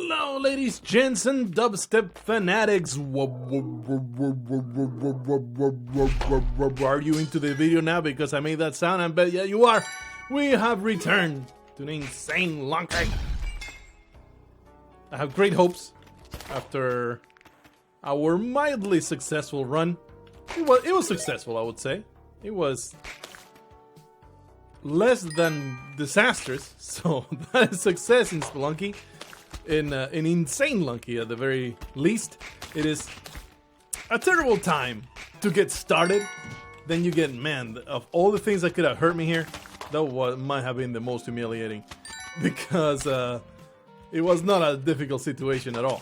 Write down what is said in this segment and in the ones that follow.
Hello, ladies, gents, and dubstep fanatics. Are you into the video now because I made that sound? I bet yeah you are. We have returned to the insane Lunky. I have great hopes after our mildly successful run. It was successful, I would say. It was less than disastrous, so that is success in Spelunky. In insane Lunky at the very least. It is a terrible time to get started. Then you get, man, of all the things that could have hurt me here, that might have been the most humiliating, because it was not a difficult situation at all.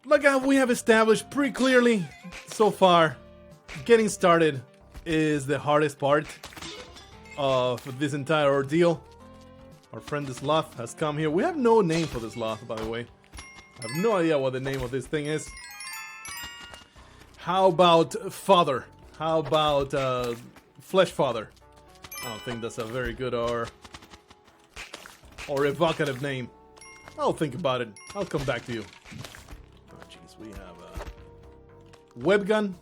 Like we have established pretty clearly so far, getting started is the hardest part of this entire ordeal. Our friend the sloth has come here. We have no name for the sloth, by the way. I have no idea what the name of this thing is. How about father? How about flesh father? I don't think that's a very good or evocative name. I'll think about it. I'll come back to you. Oh jeez, we have a web gun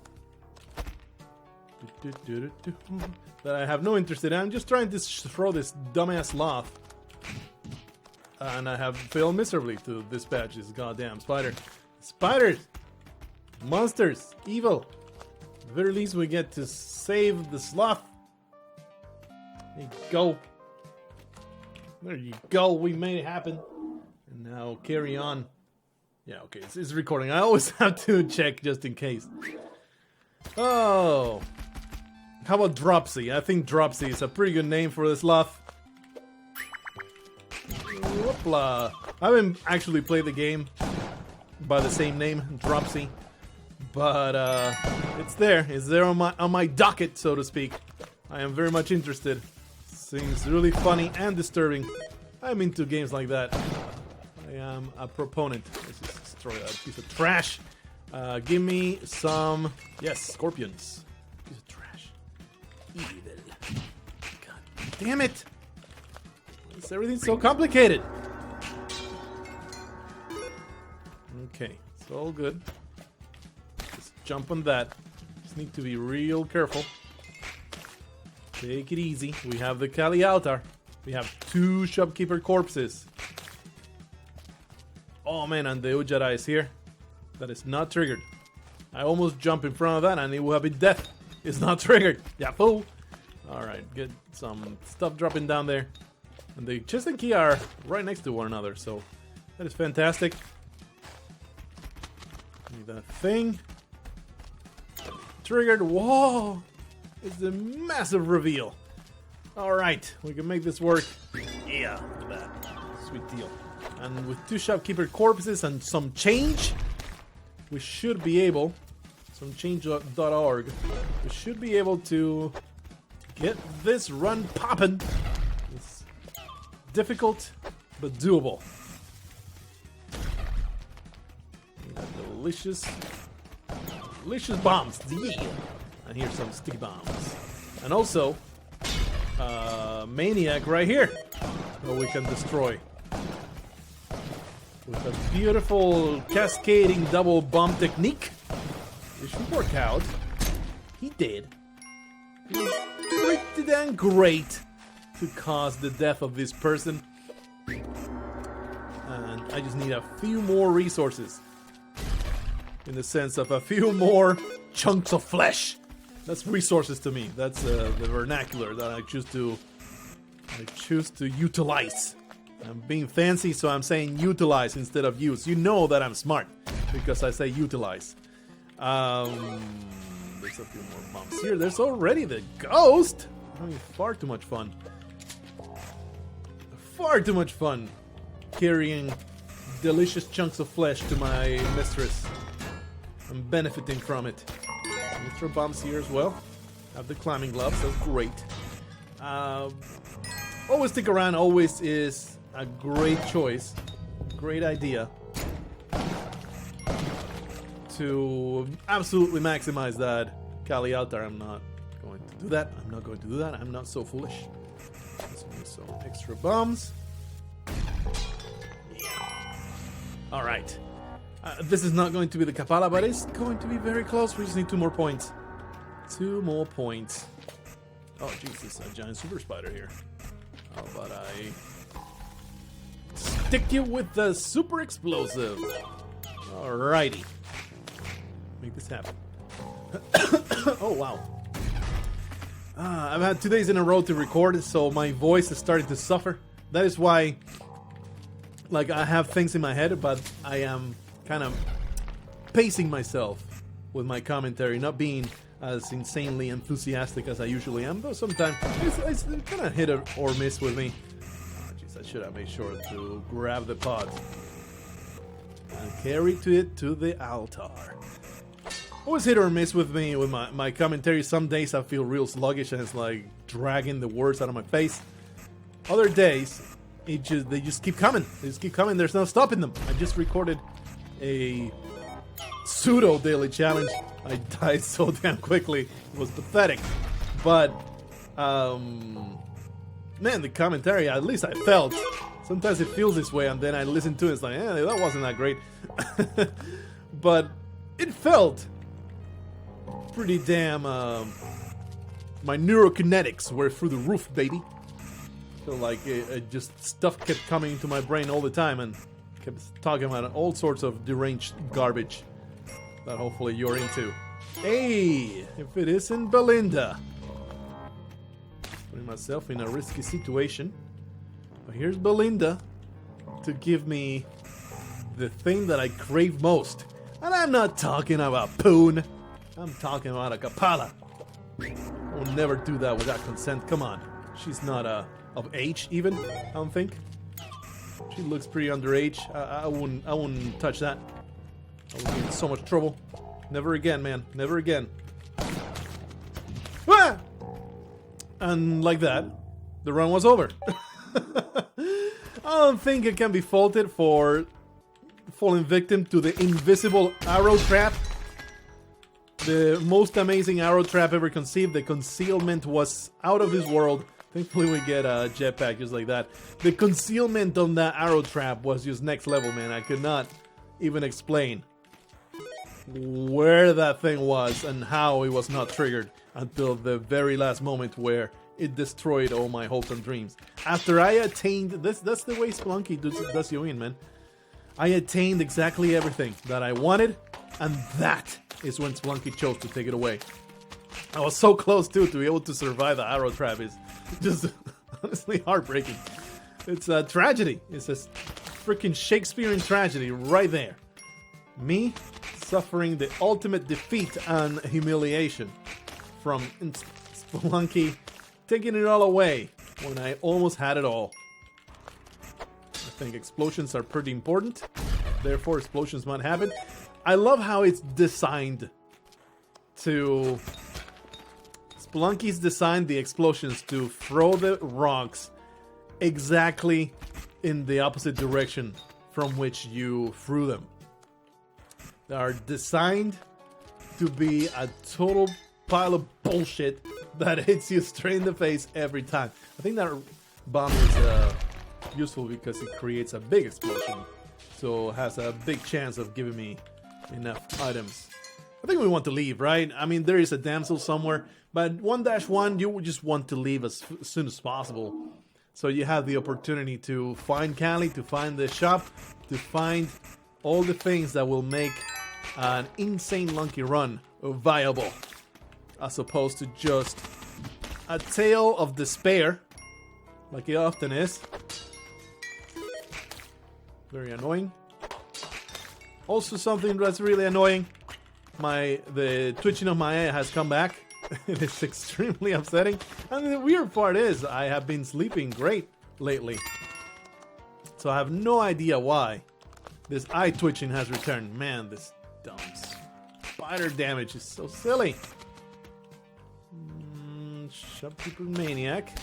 that I have no interest in. I'm just trying to throw this dumbass sloth. And I have failed miserably to dispatch this goddamn spider. Spiders! Monsters! Evil! At the very least we get to save the sloth. There you go. There you go, we made it happen. And now carry on. Yeah, okay, it's recording. I always have to check just in case. Oh. How about Dropsy? I think Dropsy is a pretty good name for the sloth. Whoopla. I haven't actually played the game by the same name, Dropsy, but it's there. It's there on my docket, so to speak. I am very much interested. Seems really funny and disturbing. I'm into games like that. I am a proponent. Let's just destroy that piece of trash. Give me some, yes, scorpions. Piece of trash. Evil. God damn it! Everything's so complicated. Okay, it's all good. Just jump on that. Just need to be real careful. Take it easy. We have the Kali altar. We have 2 shopkeeper corpses. Oh man, and the Ujara is here. That is not triggered. I almost jumped in front of that and it will have been death. It's not triggered. Yeah, fool. Alright, get some stuff dropping down there. And the chest and key are right next to one another, so that is fantastic. Need that thing. Triggered. Whoa! It's a massive reveal. Alright, we can make this work. Yeah, look at that. Sweet deal. And with 2 shopkeeper corpses and some change, we should be able, some change.org, we should be able to get this run poppin'. Difficult, but doable. Delicious bombs. Yeah. And here's some sticky bombs. And also, Maniac right here, that we can destroy. With a beautiful cascading double bomb technique. It should work out. He did. It was pretty damn great to cause the death of this person. And I just need a few more resources. In the sense of a few more chunks of flesh. That's resources to me. That's the vernacular that I choose to utilize. I'm being fancy, so I'm saying utilize instead of use. You know that I'm smart because I say utilize. There's a few more bombs here. There's already the ghost. Having far too much fun. Far too much fun carrying delicious chunks of flesh to my mistress. I'm benefiting from it. Extra bombs here as well. Have the climbing gloves, that's great. Always stick around, always is a great choice. Great idea. To absolutely maximize that Kali altar. I'm not going to do that. I'm not going to do that. I'm not so foolish. Let's make some extra bombs. Alright. This is not going to be the Kapala, but it's going to be very close. We just need 2 more points. 2 more points. Oh, jeez, there's a giant super spider here. How about I stick you with the super explosive? Alrighty. Make this happen. Oh, wow. I've had 2 days in a row to record, so my voice is starting to suffer. That is why, like, I have things in my head, but I am kind of pacing myself with my commentary, not being as insanely enthusiastic as I usually am, though sometimes it's kind of hit or miss with me. Oh, jeez, I should have made sure to grab the pod and carry it to the altar. Always hit or miss with me with my commentary. Some days I feel real sluggish and it's like dragging the words out of my face. Other days, they just keep coming. They just keep coming. There's no stopping them. I just recorded a pseudo daily challenge. I died so damn quickly. It was pathetic. But, man, the commentary, at least I felt. Sometimes it feels this way and then I listen to it. It's like, that wasn't that great. But it felt pretty damn, my neurokinetics were through the roof, baby. So like, it just stuff kept coming into my brain all the time and kept talking about all sorts of deranged garbage that hopefully you're into. Hey, if it isn't Belinda. Putting myself in a risky situation. But here's Belinda to give me the thing that I crave most. And I'm not talking about Poon. I'm talking about a Kapala. I will never do that without consent. Come on. She's not of age even, I don't think. She looks pretty underage. I wouldn't touch that. I would be in so much trouble. Never again, man. Never again. Ah! And like that, the run was over. I don't think it can be faulted for falling victim to the invisible arrow trap. The most amazing arrow trap ever conceived. The concealment was out of this world. Thankfully we get a jetpack just like that. The concealment on that arrow trap was just next level, man. I could not even explain where that thing was and how it was not triggered until the very last moment where it destroyed all my hopes and dreams. After I attained this, that's the way Spelunky does you in, man. I attained exactly everything that I wanted, and that is when Spelunky chose to take it away. I was so close to be able to survive the arrow trap. Is just honestly heartbreaking. It's a tragedy. It's a freaking Shakespearean tragedy right there. Me suffering the ultimate defeat and humiliation from Spelunky taking it all away when I almost had it all. I think explosions are pretty important. Therefore, explosions might happen. I love how it's designed to... Spelunky's designed the explosions to throw the rocks exactly in the opposite direction from which you threw them. They are designed to be a total pile of bullshit that hits you straight in the face every time. I think that bomb is useful because it creates a big explosion, so it has a big chance of giving me enough items. I think we want to leave, right? I mean, there is a damsel somewhere, but 1-1, you would just want to leave as soon as possible. So you have the opportunity to find Callie, to find the shop, to find all the things that will make an insane Lunky run viable, as opposed to just a tale of despair, like it often is. Very annoying. Also something that's really annoying, the twitching of my eye has come back. It is extremely upsetting. And the weird part is, I have been sleeping great lately. So I have no idea why this eye twitching has returned. Man, this dumb spider damage is so silly. Shopkeeper Maniac.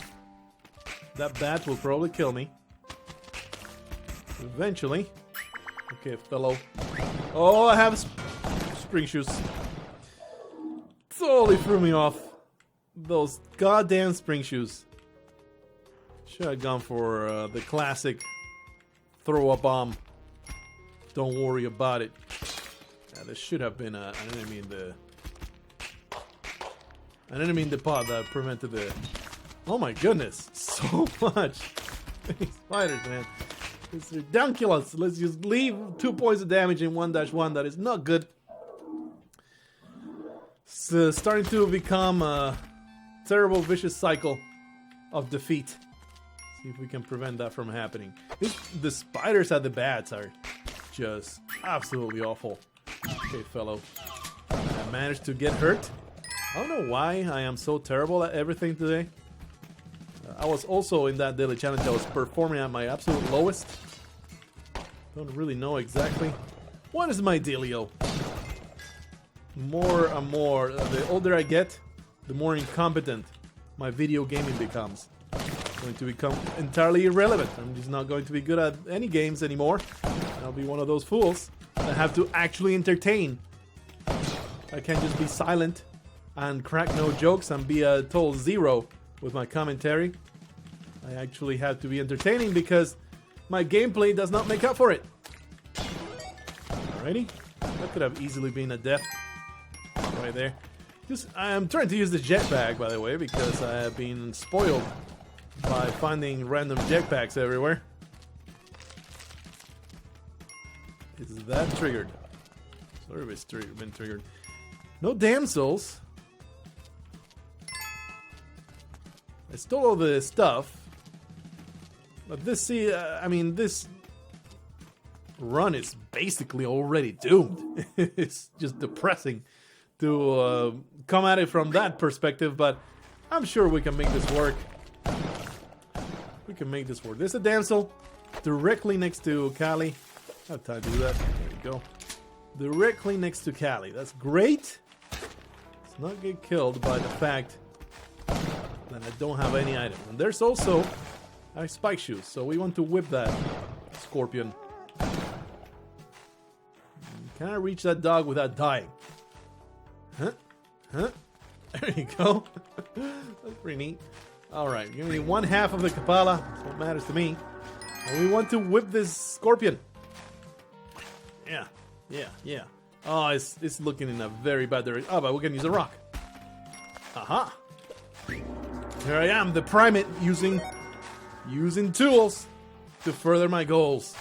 That bat will probably kill me. Eventually. Okay, fellow. Oh, I have spring shoes. Totally threw me off. Those goddamn spring shoes. Should have gone for the classic throw a bomb. Don't worry about it. Yeah, there should have been an enemy in the pod that prevented the... Oh my goodness, so much. These spiders, man. It's ridiculous. Let's just leave 2 points of damage in 1-1. That is not good. It's starting to become a terrible vicious cycle of defeat. See if we can prevent that from happening. The spiders at the bats are just absolutely awful. Okay, fellow. I managed to get hurt. I don't know why I am so terrible at everything today. I was also in that daily challenge. I was performing at my absolute lowest. Don't really know exactly what is my dealio. More and more, the older I get, the more incompetent my video gaming becomes. It's going to become entirely irrelevant. I'm just not going to be good at any games anymore. I'll be one of those fools that have to actually entertain. I can't just be silent and crack no jokes and be a total zero with my commentary. I actually have to be entertaining because my gameplay does not make up for it. Alrighty. That could have easily been a death. Right there. I'm trying to use the jetpack, by the way, because I have been spoiled by finding random jetpacks everywhere. Is that triggered? Sorry if it's been triggered. No damsels. I stole all the stuff. But this, this run is basically already doomed. It's just depressing to come at it from that perspective, but I'm sure we can make this work. We can make this work. There's a damsel directly next to Callie. I have time to do that. There you go. Directly next to Callie. That's great. Let's not get killed by the fact that I don't have any item. And there's also spike shoes, so we want to whip that scorpion. Can I reach that dog without dying? Huh? There you go. That's pretty neat. Alright, give me 1/2 of the Kapala. That's what matters to me. And we want to whip this scorpion. Yeah. Oh, it's looking in a very bad direction. Oh, but we can use a rock. Aha! Here I am, the primate, using tools to further my goals.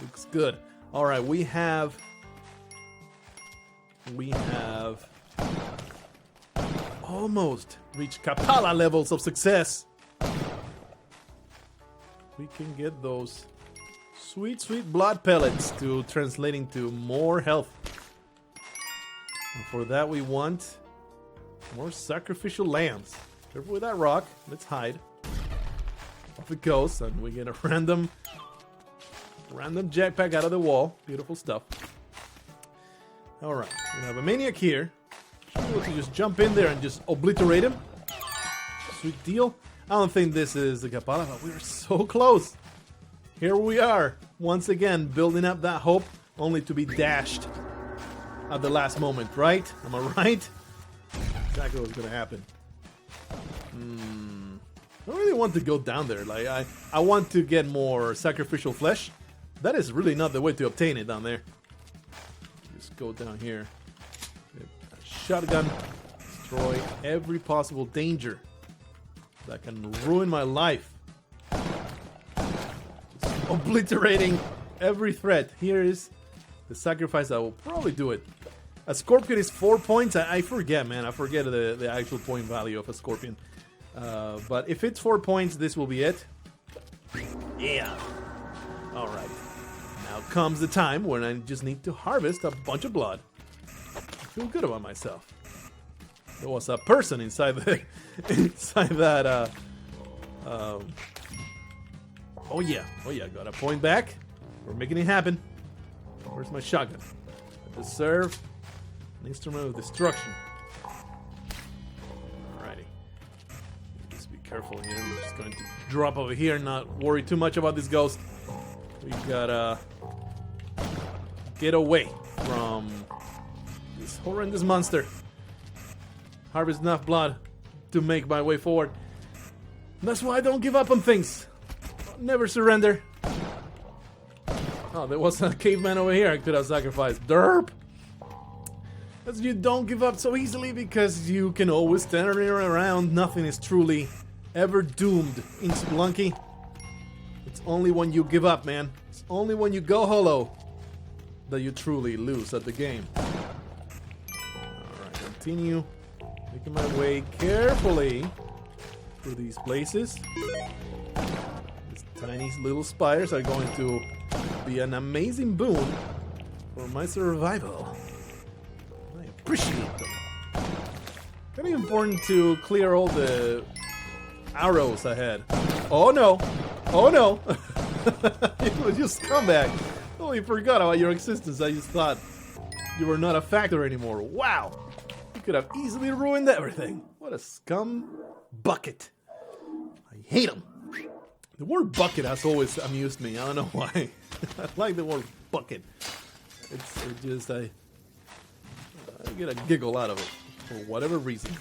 Looks good. Alright, we have almost reached Kapala levels of success. We can get those sweet blood pellets to translate into more health. And for that we want more sacrificial lambs. Careful with that rock. Let's hide. Off it goes, and we get a random jetpack out of the wall. Beautiful stuff. Alright, we have a maniac here. Should be able to just jump in there and just obliterate him. Sweet deal. I don't think this is the Kapala, but we're so close. Here we are, once again, building up that hope, only to be dashed at the last moment, right? Am I right? Exactly what's gonna happen. I don't really want to go down there. Like I want to get more sacrificial flesh. That is really not the way to obtain it down there. Just go down here. Shotgun. Destroy every possible danger that can ruin my life. Just obliterating every threat. Here is the sacrifice that will probably do it. A scorpion is 4 points. I forget, man. I forget the actual point value of a scorpion. But if it's 4 points, this will be it. Yeah. Alright. Now comes the time when I just need to harvest a bunch of blood. I feel good about myself. There was a person inside that. Oh yeah, got a point back. We're making it happen. Where's my shotgun? I deserve an instrument of destruction. Alrighty. Just be careful here. We're just going to drop over here and not worry too much about this ghost. We gotta get away from this horrendous monster. Harvest enough blood to make my way forward. And that's why I don't give up on things. Never surrender. Oh, there was a caveman over here I could have sacrificed. Derp! As you don't give up so easily because you can always stand around. Nothing is truly ever doomed in Spelunky. It's only when you give up, man. It's only when you go hollow that you truly lose at the game. Alright, continue. Making my way carefully through these places. These tiny little spiders are going to be an amazing boon for my survival. I appreciate them. Very important to clear all the arrows ahead. Oh no! Oh no! You scumbag! Oh, you forgot about your existence. I just thought you were not a factor anymore. Wow! You could have easily ruined everything. What a scum bucket. I hate him. The word bucket has always amused me. I don't know why. I like the word bucket. I get a giggle out of it for whatever reason.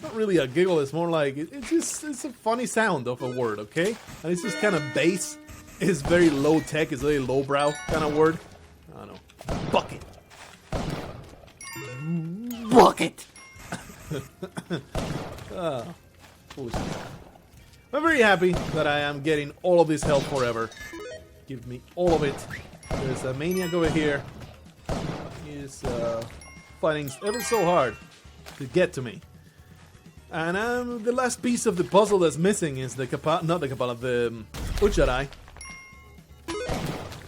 Not really a giggle. It's more like it's a funny sound of a word, okay? And it's just kind of base. It's very low tech. It's very lowbrow kind of word. I don't know. Bucket. Bucket. Foolishness. I'm very happy that I am getting all of this health forever. Give me all of it. There's a maniac over here. He's fighting ever so hard to get to me. And the last piece of the puzzle that's missing is the Ucharai.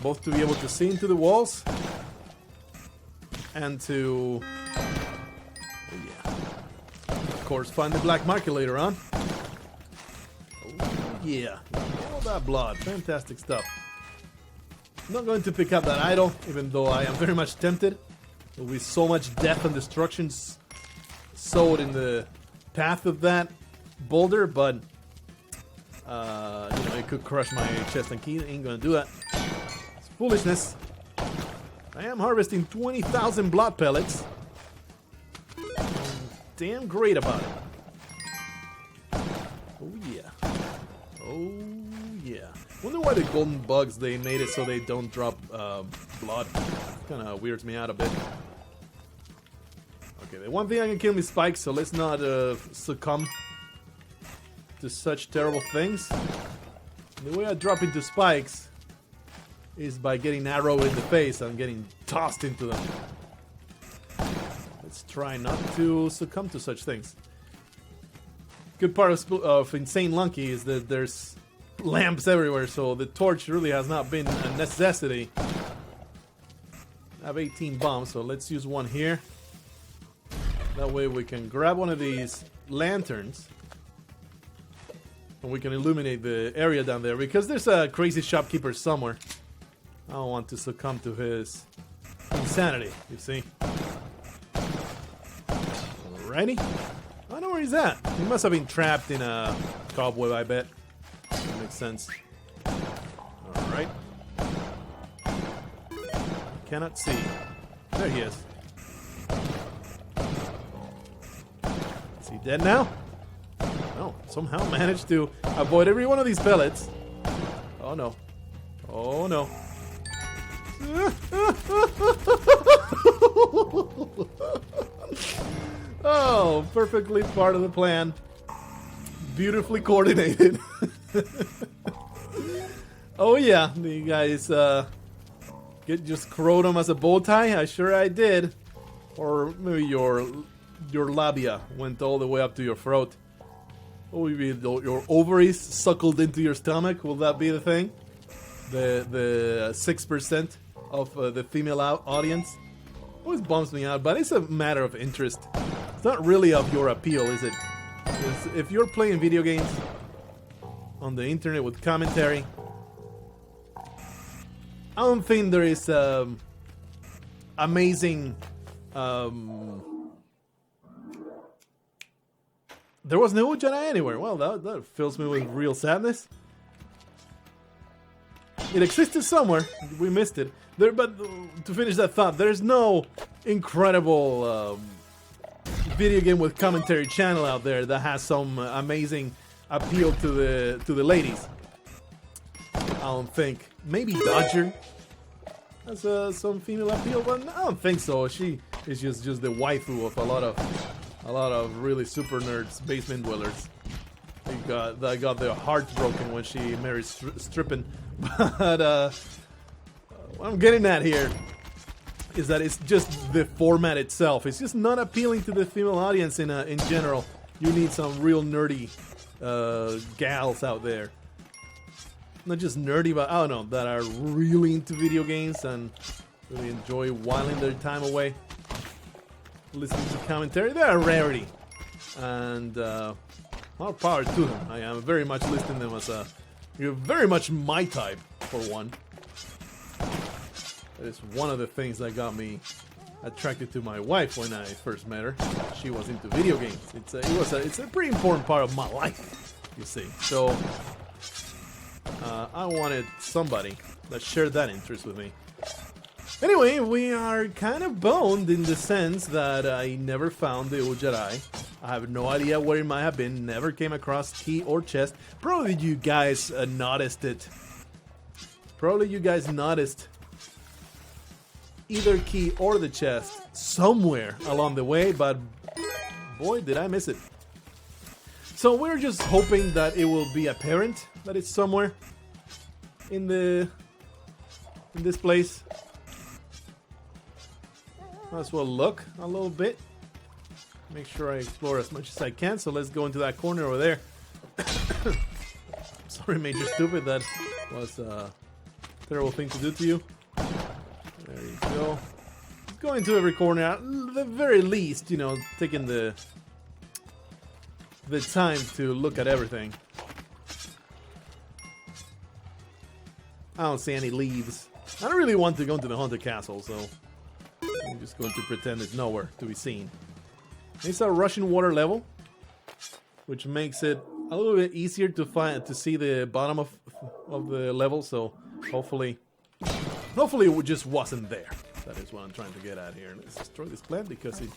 Both to be able to see into the walls and to, of course, find the black market later on. Yeah, all that blood, fantastic stuff. I'm not going to pick up that idol, even though I am very much tempted. There will be so much death and destruction sowed in the path of that boulder, but it could crush my chest and key. Ain't gonna do that. It's foolishness. I am harvesting 20,000 blood pellets. I'm damn great about it. Oh yeah. Oh yeah. Wonder why the golden bugs, they made it so they don't drop blood. Kind of weirds me out a bit. Okay, the one thing I can kill me spikes, so let's not succumb to such terrible things. The way I drop into spikes is by getting arrowed in the face and getting tossed into them. Let's try not to succumb to such things. Good part of Insane Lunky is that there's lamps everywhere, so the torch really has not been a necessity. I have 18 bombs, so let's use one here. That way we can grab one of these lanterns and we can illuminate the area down there, because there's a crazy shopkeeper somewhere. I don't want to succumb to his insanity, you see. Alrighty. I know where he's at. He must have been trapped in a cobweb, I bet. That makes sense. Alright. Cannot see. There he is. Is he dead now? No. Somehow managed to avoid every one of these pellets. Oh no. Oh no. Oh, perfectly part of the plan. Beautifully coordinated. Oh yeah, the guys just crowed him as a bow tie. I did. Or maybe your labia went all the way up to your throat. Or maybe your ovaries suckled into your stomach. Will that be the thing? The 6% of the female audience always bums me out, but it's a matter of interest. It's not really of your appeal, is it? If you're playing video games on the internet with commentary, I don't think there is amazing. There was no Jedi anywhere. Well, that fills me with real sadness. It existed somewhere. We missed it. But to finish that thought, there's no incredible video game with commentary channel out there that has some amazing appeal to the ladies. I don't think. Maybe Dodger. has some female appeal, but I don't think so. She is just the waifu of a lot of really super nerds, basement dwellers. They got their hearts broken when she married Strippin. But what I'm getting at here is that it's just the format itself. It's just not appealing to the female audience in general. You need some real nerdy gals out there. Not just nerdy, but I don't know, that are really into video games and really enjoy whiling their time away. Listening to commentary, they're a rarity. And more power to them. I am very much listing them as you're very much my type, for one. That is one of the things that got me attracted to my wife when I first met her. She was into video games. It's a pretty important part of my life, you see. So I wanted somebody that shared that interest with me. Anyway, we are kind of boned in the sense that I never found the old Jedi. I have no idea where it might have been. Never came across key or chest. Probably you guys noticed it. Probably you guys noticed either key or the chest somewhere along the way, but boy, did I miss it. So we're just hoping that it will be apparent that it's somewhere in this place. Might as well look a little bit. Make sure I explore as much as I can. So let's go into that corner over there. Sorry, Major Stupid. That was a terrible thing to do to you. There you go. Go into every corner. At the very least, you know, taking the time to look at everything. I don't see any leaves. I don't really want to go into the haunted castle, so I'm just going to pretend it's nowhere to be seen. It's a rushing water level, which makes it a little bit easier to see the bottom of the level. So hopefully it just wasn't there. That is what I'm trying to get at here. Let's destroy this plant because it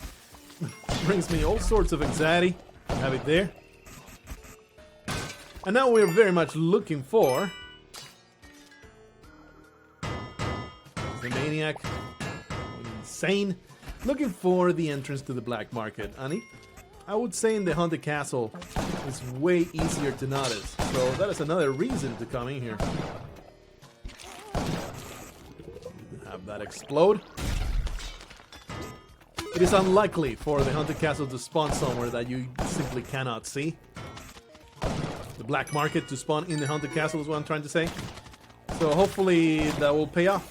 brings me all sorts of anxiety to have it there. And now we're very much looking for the maniac. Insane. Looking for the entrance to the black market. And I would say in the haunted castle it's way easier to notice. So that is another reason to come in here. Have that explode. It is unlikely for the haunted castle to spawn somewhere that you simply cannot see. The black market to spawn in the haunted castle is what I'm trying to say. So hopefully that will pay off.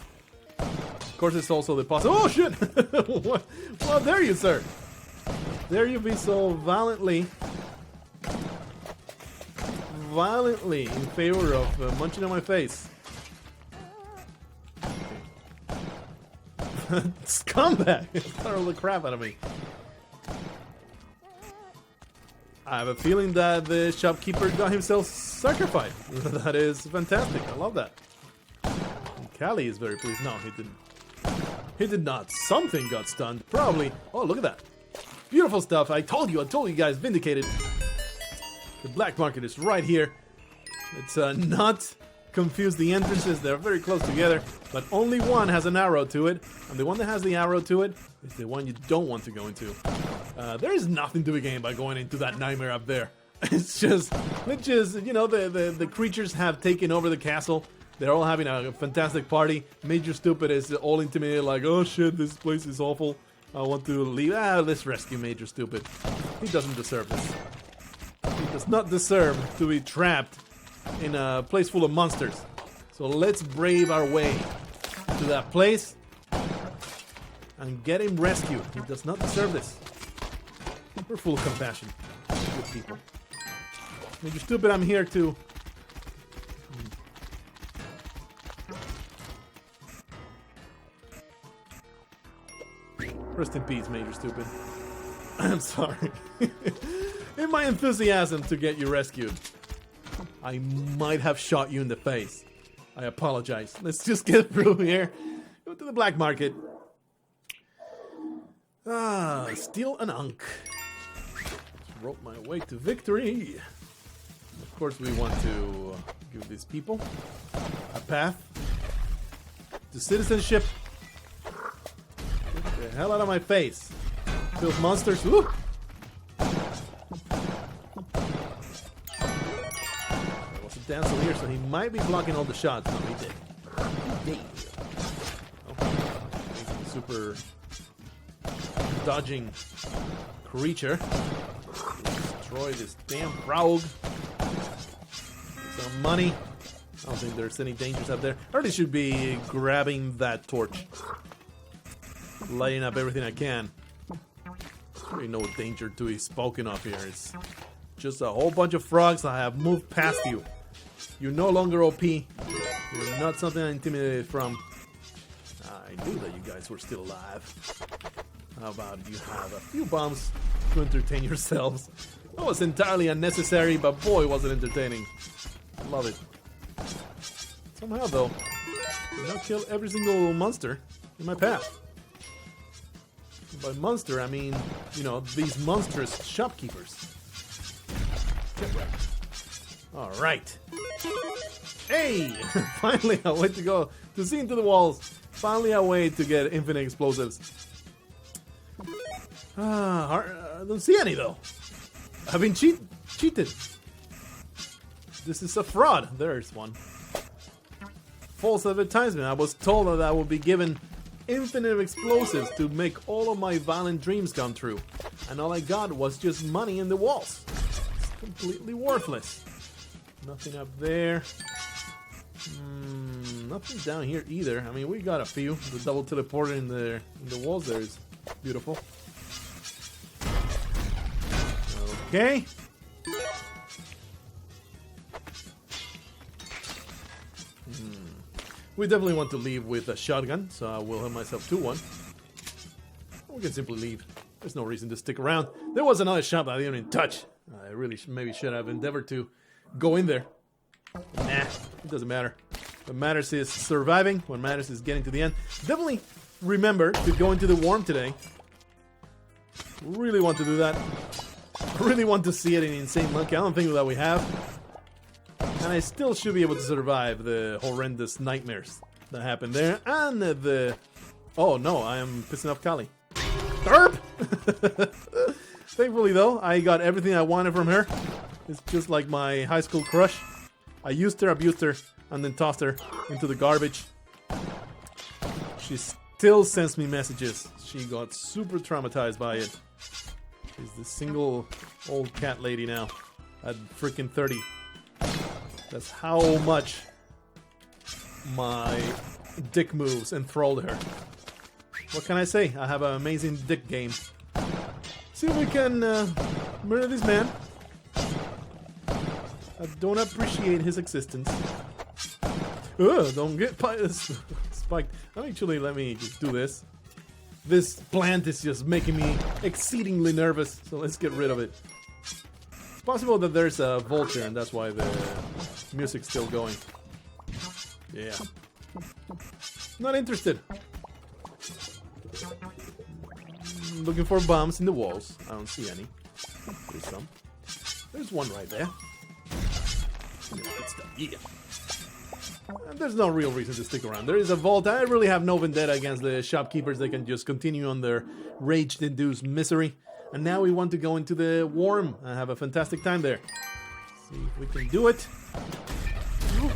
Of course, it's also the possible. Oh shit! Well, dare you, sir? Dare you be so violently in favor of munching on my face? Scumbag! Startled the crap out of me. I have a feeling that the shopkeeper got himself sacrificed. That is fantastic. I love that. And Callie is very pleased. No, he didn't. He did not. Something got stunned. Probably. Oh, look at that. Beautiful stuff. I told you guys. Vindicated. The black market is right here. Let's not confuse the entrances. They're very close together. But only one has an arrow to it. And the one that has the arrow to it is the one you don't want to go into. There is nothing to be gained by going into that nightmare up there. It's just, you know, the creatures have taken over the castle. They're all having a fantastic party. Major Stupid is all intimidated, like, oh shit, this place is awful. I want to leave. Let's rescue Major Stupid. He doesn't deserve this. He does not deserve to be trapped in a place full of monsters. So let's brave our way to that place and get him rescued. He does not deserve this. We're full of compassion. Good people. Major Stupid, I'm here to... Rest in peace, Major Stupid. I'm sorry. In my enthusiasm to get you rescued, I might have shot you in the face. I apologize. Let's just get through here. Go to the black market. Steal an unk. Rope my way to victory. Of course, we want to give these people a path to citizenship. Get the hell out of my face. Those monsters. Woo! There was a Dancel here, so he might be blocking all the shots. No, he did. He did. Oh, super dodging creature. Destroy this damn Blargh. Some money. I don't think there's any dangers up there. I really should be grabbing that torch. Lighting up everything I can. There's really no danger to be spoken of here. It's just a whole bunch of frogs that have moved past you. You're no longer OP. You're not something I'm intimidated from. I knew that you guys were still alive. How about you have a few bombs to entertain yourselves? That was entirely unnecessary, but boy, was it entertaining. Love it. Somehow, though, did not kill every single monster in my path. By monster, I mean, you know, these monstrous shopkeepers. Get right. Alright. Hey! Finally, a way to go to see into the walls. Finally, a way to get infinite explosives. I don't see any, though. I've been cheated. This is a fraud. There's one. False advertisement. I was told that I would be given infinite explosives to make all of my violent dreams come true. And all I got was just money in the walls. It's completely worthless. Nothing up there. Nothing down here either. I mean, we got a few. The double teleporter in the walls there is beautiful. Okay. We definitely want to leave with a shotgun, so I will have myself to one. We can simply leave. There's no reason to stick around. There was another shop that I didn't even touch. I really maybe should have endeavored to go in there. Nah, it doesn't matter. What matters is surviving. What matters is getting to the end. Definitely remember to go into the worm today. Really want to do that. Really want to see it in Insane Monkey. I don't think that we have. And I still should be able to survive the horrendous nightmares that happened there. And the... Oh no, I am pissing off Kali. Derp! Thankfully though, I got everything I wanted from her. It's just like my high school crush. I used her, abused her, and then tossed her into the garbage. She still sends me messages. She got super traumatized by it. She's this single old cat lady now. At freaking 30. That's how much my dick moves enthralled her. What can I say? I have an amazing dick game. See if we can murder this man. I don't appreciate his existence. Ugh, don't get spiked. Actually, let me just do this. This plant is just making me exceedingly nervous, so let's get rid of it. It's possible that there's a vulture and that's why the music's still going. Yeah. Not interested. Looking for bombs in the walls. I don't see any. There's some. There's one right there. Good stuff. Yeah. And there's no real reason to stick around. There is a vault. I really have no vendetta against the shopkeepers. They can just continue on their rage-induced misery. And now we want to go into the worm and have a fantastic time there. See if we can do it.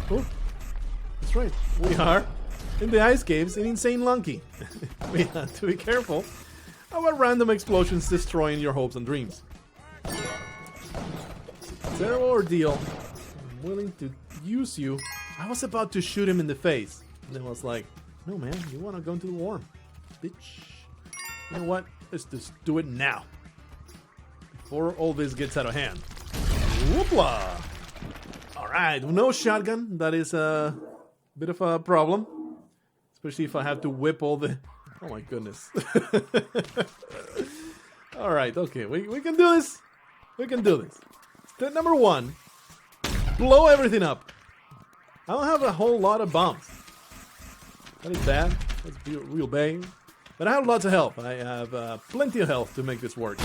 Oh. That's right. We are in the ice caves in Insane Monkey. We have to be careful about random explosions destroying your hopes and dreams. Terrible ordeal. I'm willing to use you. I was about to shoot him in the face. And then I was like, no man, you want to go into the worm. Bitch. You know what? Let's just do it now. Before all this gets out of hand. Whoopla! Alright, no shotgun. That is a bit of a problem. Especially if I have to whip all the... Oh my goodness. Alright, okay. We can do this. We can do this. Step number 1. Blow everything up. I don't have a whole lot of bombs. That is bad. That's real bad. But I have lots of health. I have plenty of health to make this work.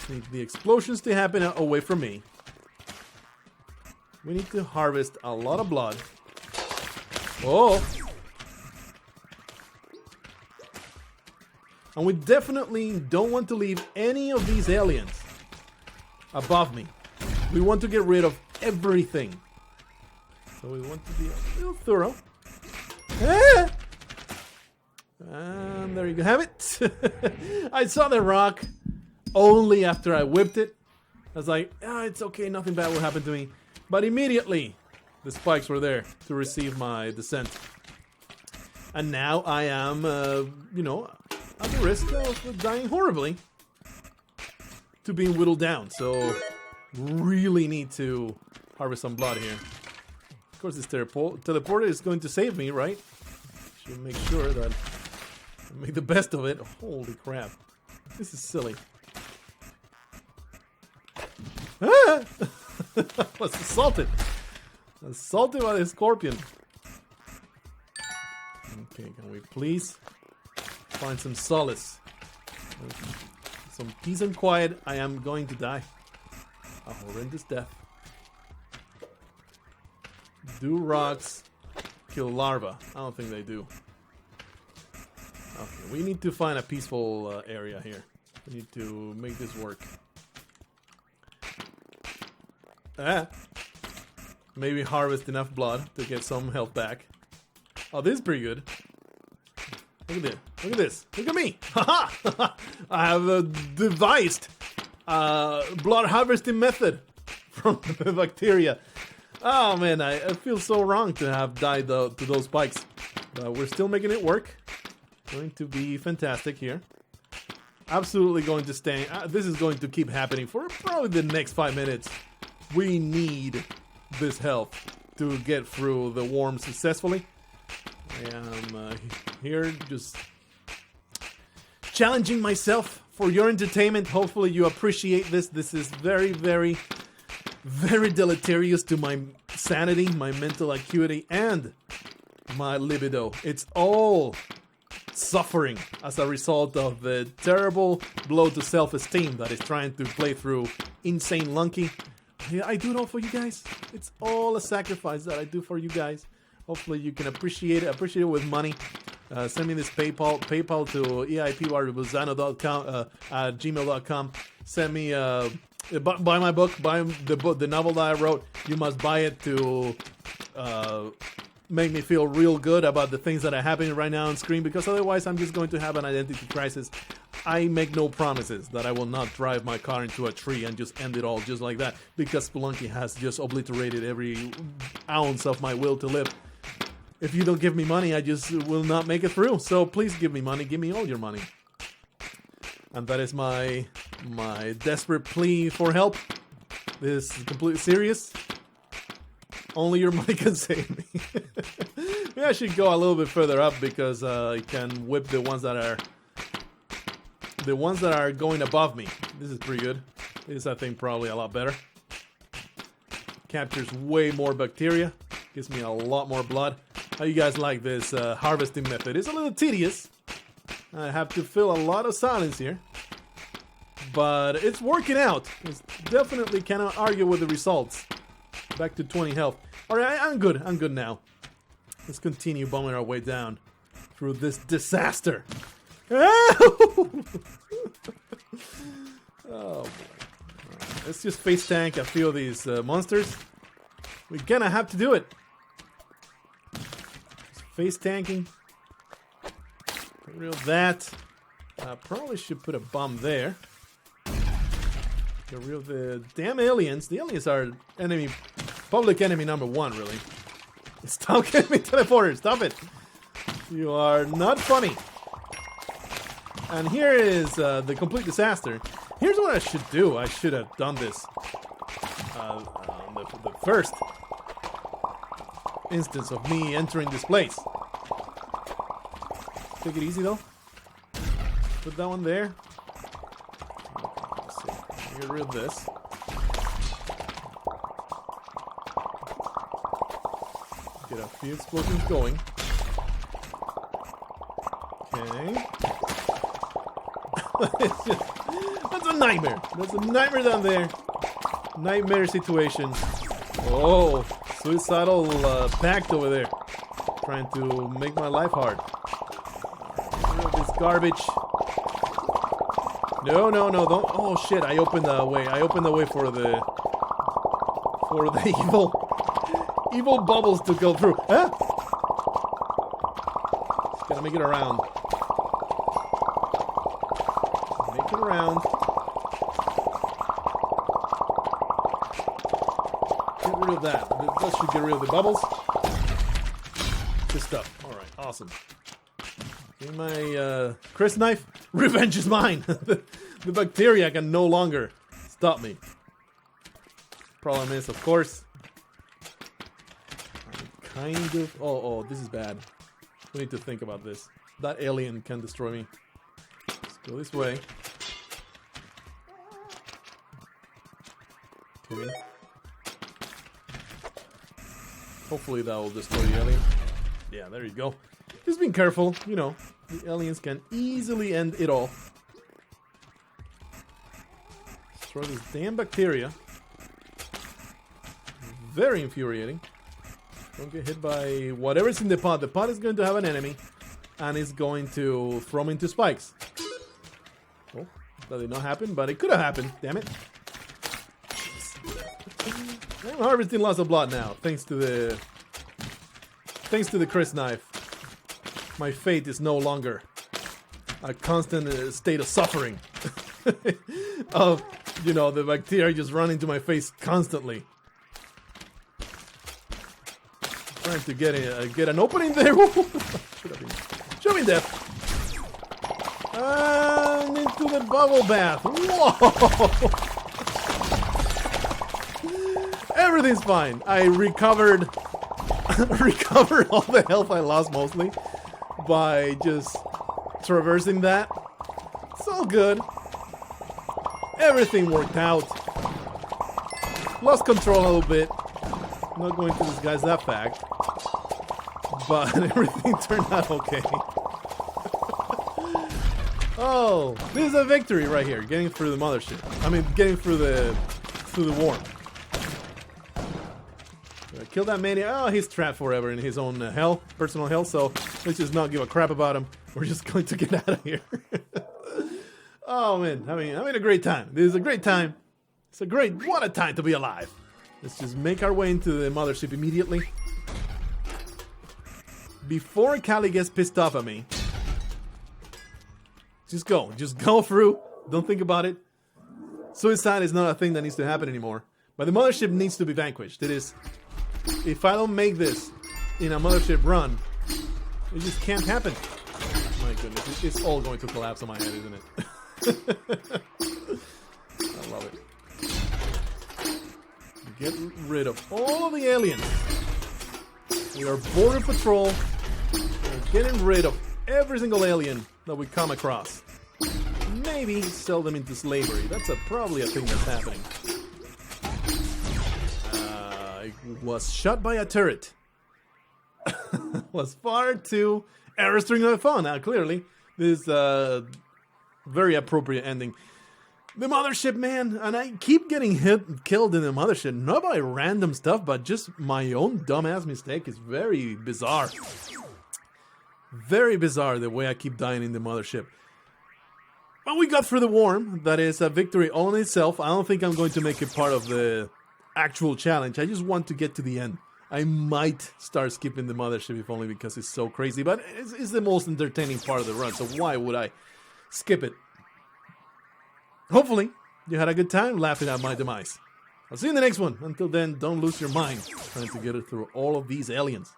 Need the explosions to happen away from me. We need to harvest a lot of blood. Oh! And we definitely don't want to leave any of these aliens above me. We want to get rid of everything. So we want to be a little thorough. Ah! And there you have it. I saw the rock only after I whipped it. I was like, it's okay, nothing bad will happen to me. But immediately, the spikes were there to receive my descent. And now I am, you know, at the risk of dying horribly to being whittled down. So, really need to harvest some blood here. Of course, this teleporter is going to save me, right? Should make sure that I make the best of it. Holy crap. This is silly. Ah! I was assaulted. Assaulted by the scorpion. Okay, can we please find some solace? Some peace and quiet. I am going to die. A horrendous death. Do rocks kill larvae? I don't think they do. Okay, we need to find a peaceful area here. We need to make this work. Maybe harvest enough blood to get some health back. Oh, this is pretty good. Look at this. Look at this. Look at me. Haha! I have devised blood harvesting method from the bacteria. Oh man, I feel so wrong to have died to those spikes. But we're still making it work. Going to be fantastic here. Absolutely going to stay. This is going to keep happening for probably the next 5 minutes. We need this health to get through the worm successfully. I am here just challenging myself for your entertainment. Hopefully you appreciate this. This is very, very, very deleterious to my sanity, my mental acuity, and my libido. It's all suffering as a result of the terrible blow to self-esteem that is trying to play through Insane Lunky. I do it all for you guys. It's all a sacrifice that I do for you guys. Hopefully you can appreciate it. Appreciate it with money. Send me this PayPal to eipbarbozano.com at gmail.com. Send me buy my book, buy the novel that I wrote. You must buy it to make me feel real good about the things that are happening right now on screen, because otherwise I'm just going to have an identity crisis. I make no promises that I will not drive my car into a tree and just end it all just like that, because Spelunky has just obliterated every ounce of my will to live. If you don't give me money, I just will not make it through. So please give me money. Give me all your money. And that is my desperate plea for help. This is completely serious. Only your money can save me. Maybe I should go a little bit further up, because I can whip the ones that are going above me. This is pretty good. This is, I think, probably a lot better. Captures way more bacteria. Gives me a lot more blood. How you guys like this harvesting method? It's a little tedious. I have to fill a lot of silence here. But it's working out. It's definitely cannot argue with the results. Back to 20 health. Alright, I'm good. I'm good now. Let's continue bombing our way down through this disaster. Oh boy. Right, let's just face tank a few of these monsters. We're gonna have to do it. Face tanking. Get rid of that. Probably should put a bomb there. Get rid of the damn aliens. The aliens are enemy, public enemy number one, really. Stop getting me teleporters. Stop it. You are not funny. And here is the complete disaster. Here's what I should do. I should have done this the first instance of me entering this place. Take it easy though. Put that one there. Let's see. Get rid of this. Get a few explosions going. Okay. That's a nightmare. That's a nightmare down there. Nightmare situation. Oh, suicidal pact over there. trying to make my life hard. Get rid of this garbage. No, no, no, don't. Oh shit, I opened the way. I opened the way for the evil bubbles to go through. Huh? Just gotta make it around. Make it around. Get rid of that. That should get rid of the bubbles. Good stuff. Alright, awesome. Okay, my Chris knife. Revenge is mine. The bacteria can no longer stop me. Problem is, of course, I'm kind of... Oh, this is bad. We need to think about this. That alien can destroy me. Let's go this way. Okay. Hopefully that will destroy the alien. Yeah, there you go. Just being careful, you know. The aliens can easily end it all. Destroy this damn bacteria. Very infuriating. Don't get hit by whatever's in the pot. The pot is going to have an enemy, and it's going to throw me into spikes. Oh, that did not happen, but it could have happened. Damn it. I'm harvesting lots of blood now, thanks to the Chris knife. My fate is no longer a constant state of suffering. Of, you know, the bacteria just run into my face constantly. Trying to get an opening there. Should have been death. And into the bubble bath. Whoa! Everything's fine. I recovered all the health I lost mostly by just traversing that. It's all good. Everything worked out. Lost control a little bit. I'm not going to disguise that fact. But everything turned out okay. Oh, this is a victory right here. Getting through the mothership. I mean, getting through the worm. Kill that maniac. Oh, he's trapped forever in his own hell, personal hell, so let's just not give a crap about him. We're just going to get out of here. Oh, man, having a great time. This is a great time. What a time to be alive. Let's just make our way into the mothership immediately. Before Callie gets pissed off at me. Just go through. Don't think about it. Suicide is not a thing that needs to happen anymore. But the mothership needs to be vanquished. It is... If I don't make this in a mothership run, it just can't happen. My goodness, it's all going to collapse on my head, isn't it? I love it. Get rid of all of the aliens. We are border patrol. We're getting rid of every single alien that we come across. Maybe sell them into slavery. That's probably a thing that's happening. Was shot by a turret. Was far too arresting of fun. Now, clearly, this is a very appropriate ending. The mothership, man, and I keep getting killed in the mothership, not by random stuff, but just my own dumbass mistake. Is very bizarre. Very bizarre the way I keep dying in the mothership. But we got through the worm. That is a victory all in itself. I don't think I'm going to make it part of the actual challenge. I just want to get to the end. I might start skipping the mothership if only because it's so crazy, but it's the most entertaining part of the run, so why would I skip it? Hopefully you had a good time laughing at my demise. I'll see you in the next one. Until then, don't lose your mind trying to get it through all of these aliens.